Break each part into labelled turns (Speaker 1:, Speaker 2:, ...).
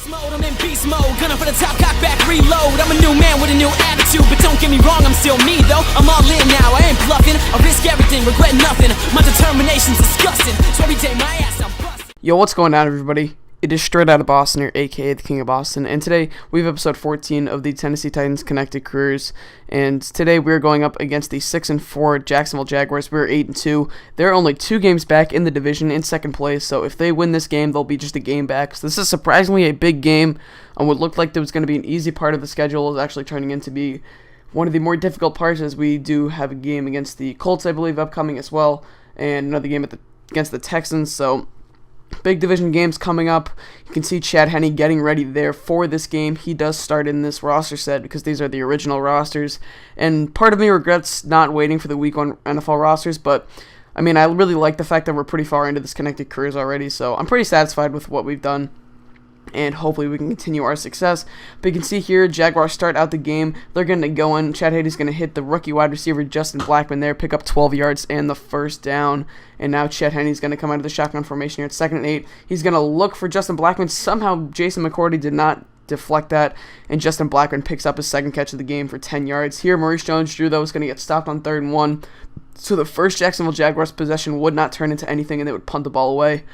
Speaker 1: Beast mode, I'm in beast mode. Gunning for the top, cock back, reload. I'm a new man with a new attitude, but don't get me wrong, I'm still me though. I'm all in now, I ain't bluffing. I risk everything, regret nothing. My determination's disgusting, so every day my ass I'm busting.
Speaker 2: Yo, what's going on, everybody? It is straight out of Boston, or aka the King of Boston, and today we have episode 14 of the Tennessee Titans Connected Careers. And today we're going up against the 6-4 Jacksonville Jaguars. We're 8-2. They're only 2 games back in the division in second place, so if they win this game, they'll be just a game back. So this is surprisingly a big game on what looked like there was going to be an easy part of the schedule, is actually turning into be one of the more difficult parts, as we do have a game against the Colts, I believe, upcoming as well, and another game against the Texans. So big division games coming up. You can see Chad Henne getting ready there for this game. He does start in this roster set because these are the original rosters. And part of me regrets not waiting for the Week 1 NFL rosters, but I mean, I really like the fact that we're pretty far into this Connected Careers already, so I'm pretty satisfied with what we've done. And hopefully we can continue our success. But you can see here, Jaguars start out the game. They're going to go in. Chad Henne's going to hit the rookie wide receiver, Justin Blackman, there, pick up 12 yards and the first down. And now Chad Henne's going to come out of the shotgun formation here at 2nd and 8. He's going to look for Justin Blackman. Somehow Jason McCourty did not deflect that, and Justin Blackman picks up his second catch of the game for 10 yards. Here, Maurice Jones-Drew, though, is going to get stopped on 3rd and 1. So the first Jacksonville Jaguars possession would not turn into anything, and they would punt the ball away.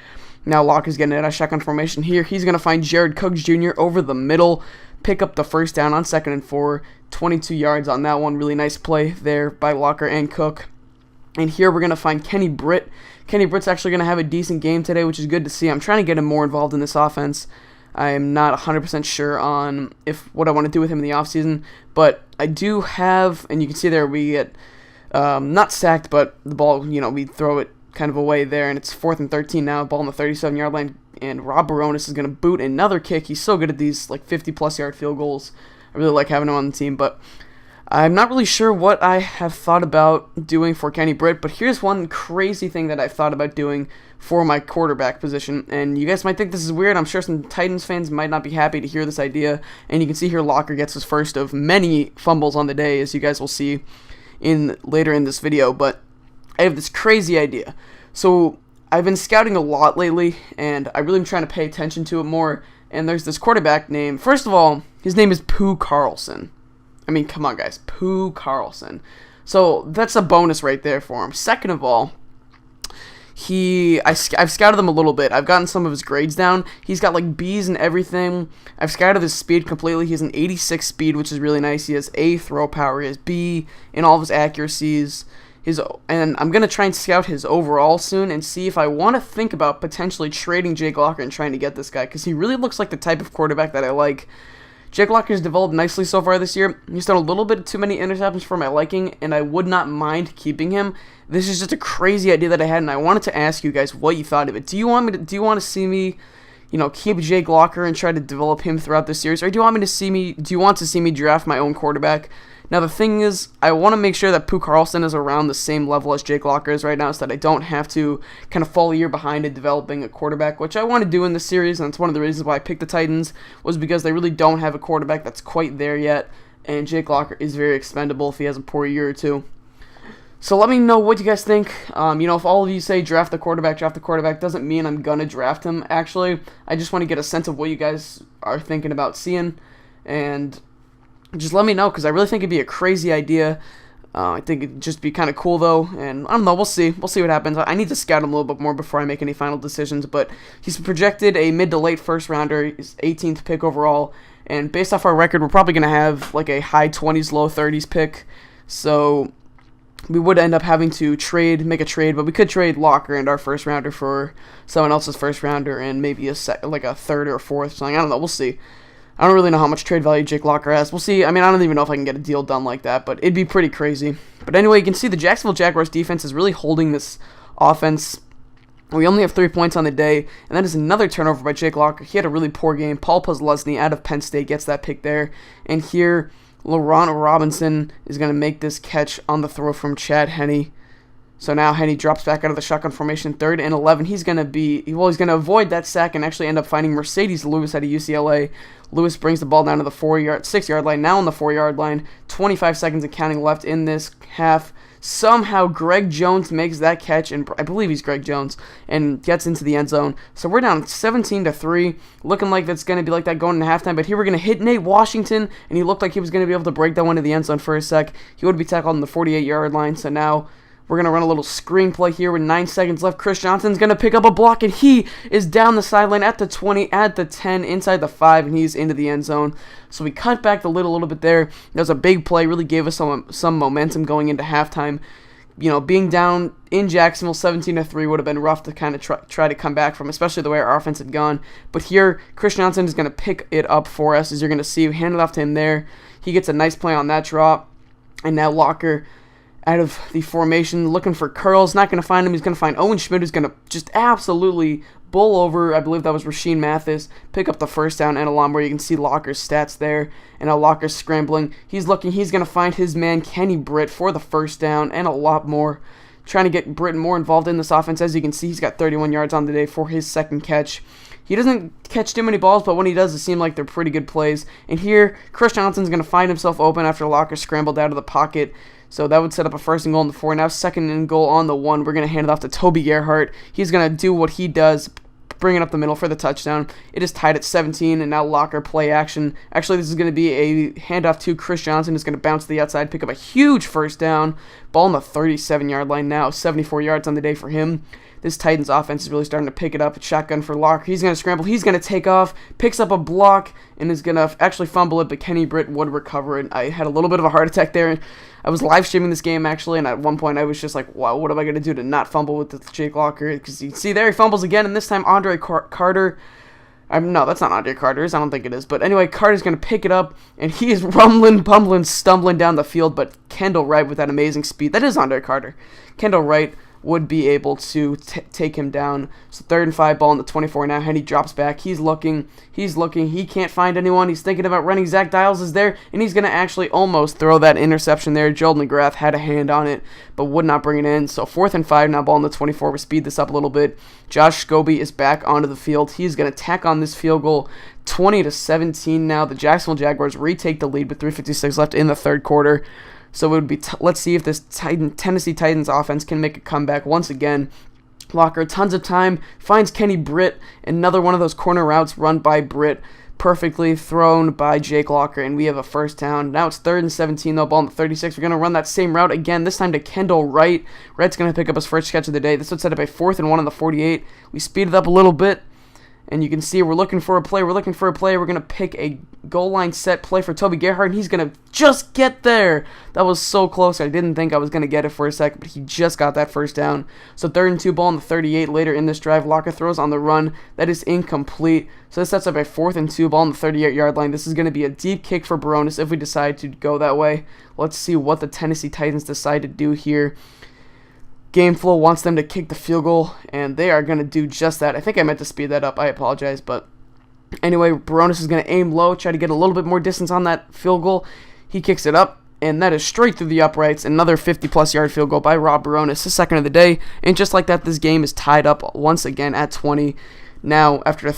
Speaker 2: Now Locke is getting it out of shotgun formation here. He's going to find Jared Cooks Jr. over the middle, pick up the first down on 2nd and 4, 22 yards on that one. Really nice play there by Locker and Cook. And here we're going to find Kenny Britt. Kenny Britt's actually going to have a decent game today, which is good to see. I'm trying to get him more involved in this offense. I am not 100% sure on what I want to do with him in the offseason, but I do have, and you can see there we get not sacked, but the ball, we throw it kind of away there, and it's 4th and 13 now, ball on the 37-yard line, and Rob Baronis is going to boot another kick. He's so good at these 50-plus yard field goals. I really like having him on the team, but I'm not really sure what I have thought about doing for Kenny Britt, but here's one crazy thing that I've thought about doing for my quarterback position, and you guys might think this is weird. I'm sure some Titans fans might not be happy to hear this idea, and you can see here Locker gets his first of many fumbles on the day, as you guys will see later in this video, but I have this crazy idea. So I've been scouting a lot lately, and I really am trying to pay attention to it more. And there's this quarterback named, first of all, his name is Pooh Carlson. I mean, come on, guys, Pooh Carlson. So that's a bonus right there for him. Second of all, I've scouted him a little bit. I've gotten some of his grades down. He's got B's and everything. I've scouted his speed completely. He has an 86 speed, which is really nice. He has A throw power. He has B in all of his accuracies. And I'm going to try and scout his overall soon and see if I want to think about potentially trading Jake Locker and trying to get this guy, because he really looks like the type of quarterback that I like. Jake Locker has developed nicely so far this year. He's done a little bit too many interceptions for my liking, and I would not mind keeping him. This is just a crazy idea that I had, and I wanted to ask you guys what you thought of it. Do you want to see me, keep Jake Locker and try to develop him throughout the series, or do you want to see me draft my own quarterback? Now, the thing is, I want to make sure that Pooh Carlson is around the same level as Jake Locker is right now, so that I don't have to kind of fall a year behind in developing a quarterback, which I want to do in this series, and it's one of the reasons why I picked the Titans, was because they really don't have a quarterback that's quite there yet, and Jake Locker is very expendable if he has a poor year or two. So let me know what you guys think. If all of you say draft the quarterback, doesn't mean I'm going to draft him, actually. I just want to get a sense of what you guys are thinking about seeing, and just let me know, because I really think it'd be a crazy idea. I think it'd just be kind of cool, though, and I don't know, we'll see what happens. I need to scout him a little bit more before I make any final decisions, but he's projected a mid to late first rounder. He's 18th pick overall, and based off our record, we're probably going to have a high 20s, low 30s pick, so we would end up having to make a trade, but we could trade Locker and our first rounder for someone else's first rounder and maybe a third or a fourth, something. I don't know, we'll see. I don't really know how much trade value Jake Locker has. We'll see. I mean, I don't even know if I can get a deal done like that, but it'd be pretty crazy. But anyway, you can see the Jacksonville Jaguars defense is really holding this offense. We only have 3 points on the day, and that is another turnover by Jake Locker. He had a really poor game. Paul Posluszny out of Penn State gets that pick there. And here, Laurent Robinson is going to make this catch on the throw from Chad Henne. So now Henne drops back out of the shotgun formation, 3rd and 11. He's going to avoid that sack and actually end up finding Mercedes Lewis out of UCLA. Lewis brings the ball down to the 6-yard line, now on the 4-yard line. 25 seconds and counting left in this half. Somehow Greg Jones makes that catch, and I believe he's Greg Jones, and gets into the end zone. So we're down 17-3, looking like that's going to be like that going into halftime. But here we're going to hit Nate Washington, and he looked like he was going to be able to break that one to the end zone for a sec. He would be tackled on the 48-yard line. So now we're going to run a little screen play here with 9 seconds left. Chris Johnson's going to pick up a block, and he is down the sideline at the 20, at the 10, inside the 5, and he's into the end zone. So we cut back the lid a little bit there. That was a big play, really gave us some momentum going into halftime. You know, being down in Jacksonville 17-3 would have been rough to kind of try to come back from, especially the way our offense had gone. But here, Chris Johnson is going to pick it up for us, as you're going to see. Hand it off to him there. He gets a nice play on that drop, and now Locker out of the formation, looking for curls, not going to find him. He's going to find Owen Schmidt, who's going to just absolutely bull over, I believe that was Rasheem Mathis, pick up the first down and a lot more. You can see Locker's stats there, and now Locker's scrambling. He's looking, he's going to find his man Kenny Britt for the first down and a lot more. Trying to get Britt more involved in this offense. As you can see, he's got 31 yards on the day for his second catch. He doesn't catch too many balls, but when he does, it seems like they're pretty good plays. And here, Chris Johnson's going to find himself open after Locker scrambled out of the pocket. So that would set up a 1st and goal on the 4. Now 2nd and goal on the 1. We're going to hand it off to Toby Gerhart. He's going to do what he does, bring it up the middle for the touchdown. It is tied at 17, and now Locker play action. Actually, this is going to be a handoff to Chris Johnson. Who's going to bounce to the outside, pick up a huge first down. Ball on the 37-yard line now. 74 yards on the day for him. This Titans offense is really starting to pick it up. It's shotgun for Locker. He's going to scramble. He's going to take off, picks up a block, and is going to actually fumble it, but Kenny Britt would recover it. I had a little bit of a heart attack there. I was live streaming this game, actually, and at one point I was just like, wow, what am I going to do to not fumble with the Jake Locker? Because you see there, he fumbles again, and this time Andre Carter... no, that's not Andre Carter's. I don't think it is. But anyway, Carter's going to pick it up, and he is rumbling, bumbling, stumbling down the field, but Kendall Wright with that amazing speed. That is Andre Carter. Kendall Wright would be able to take him down. So 3rd and 5, ball on the 24 now. Henny drops back. He's looking. He can't find anyone. He's thinking about running. Zach Dials is there, and he's going to actually almost throw that interception there. Joel McGrath had a hand on it, but would not bring it in. So 4th and 5 now, ball on the 24. We speed this up a little bit. Josh Scobie is back onto the field. He's going to tack on this field goal. 20-17 now. The Jacksonville Jaguars retake the lead with 3:56 left in the 3rd quarter. So it would be let's see if this Tennessee Titans offense can make a comeback once again. Locker, tons of time, finds Kenny Britt, another one of those corner routes run by Britt, perfectly thrown by Jake Locker, and we have a first down. Now it's 3rd and 17, though, ball on the 36. We're going to run that same route again, this time to Kendall Wright. Wright's going to pick up his first catch of the day. This would set up a 4th and 1 on the 48. We speed it up a little bit. And you can see we're looking for a play. We're going to pick a goal line set play for Toby Gerhart, and he's going to just get there. That was so close. I didn't think I was going to get it for a second, but he just got that first down. So 3rd and 2, ball on the 38 later in this drive. Locker throws on the run. That is incomplete. So this sets up a 4th and 2, ball on the 38-yard line. This is going to be a deep kick for Baronis if we decide to go that way. Let's see what the Tennessee Titans decide to do here. Game flow wants them to kick the field goal, and they are going to do just that. I think I meant to speed that up. I apologize, but anyway, Baronis is going to aim low, try to get a little bit more distance on that field goal. He kicks it up, and that is straight through the uprights. Another 50-plus yard field goal by Rob Baronis, the 2nd of the day, and just like that, this game is tied up once again at 20. Now, after a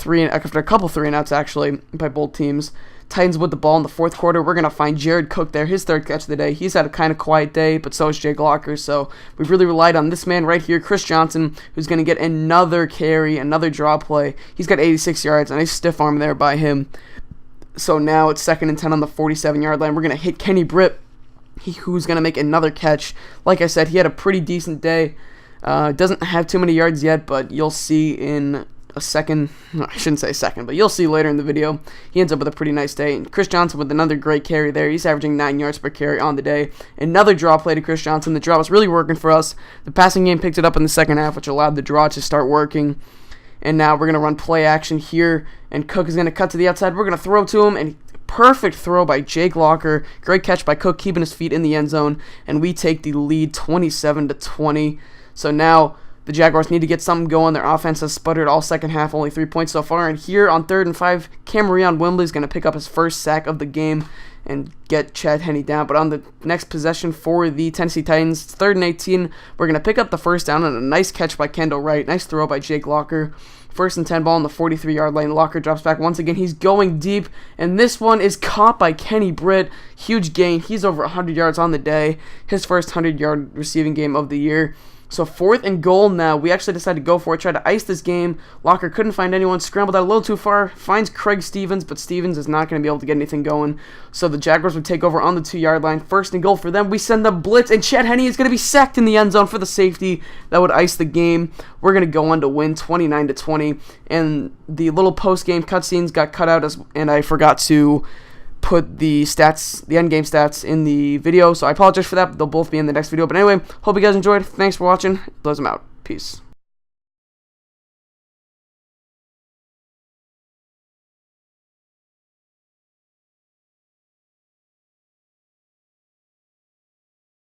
Speaker 2: couple 3-and-outs actually by both teams, Titans with the ball in the 4th quarter. We're going to find Jared Cook there, his 3rd catch of the day. He's had a kind of quiet day, but so is Jake Locker. So we've really relied on this man right here, Chris Johnson, who's going to get another carry, another draw play. He's got 86 yards, and a stiff arm there by him. So now it's 2nd and 10 on the 47-yard line. We're going to hit Kenny Britt, who's going to make another catch. Like I said, he had a pretty decent day. Doesn't have too many yards yet, but you'll see in a second. No, I shouldn't say second, but you'll see later in the video. He ends up with a pretty nice day. And Chris Johnson with another great carry there. He's averaging 9 yards per carry on the day. Another draw play to Chris Johnson. The draw was really working for us. The passing game picked it up in the second half, which allowed the draw to start working. And now we're going to run play action here. And Cook is going to cut to the outside. We're going to throw to him. And perfect throw by Jake Locker. Great catch by Cook, keeping his feet in the end zone. And we take the lead 27-20. So now the Jaguars need to get something going. Their offense has sputtered all second half, only 3 points so far. And here on 3rd and 5, Cameron Wimbley is going to pick up his first sack of the game and get Chad Henne down. But on the next possession for the Tennessee Titans, 3rd and 18, we're going to pick up the first down on a nice catch by Kendall Wright. Nice throw by Jake Locker. First and 10 ball on the 43-yard line. Locker drops back once again. He's going deep, and this one is caught by Kenny Britt. Huge gain. He's over 100 yards on the day. His first 100-yard receiving game of the year. So 4th and goal now. We actually decided to go for it, try to ice this game. Locker couldn't find anyone, scrambled out a little too far, finds Craig Stevens, but Stevens is not going to be able to get anything going. So the Jaguars would take over on the 2-yard line. 1st and goal for them. We send the blitz, and Chad Henne is going to be sacked in the end zone for the safety. That would ice the game. We're going to go on to win 29-20. And the little post-game cutscenes got cut out, and I forgot to put the stats, the end game stats, in the video, so I apologize for that. They'll both be in the next video. But anyway, hope you guys enjoyed. Thanks for watching. Close them out. Peace.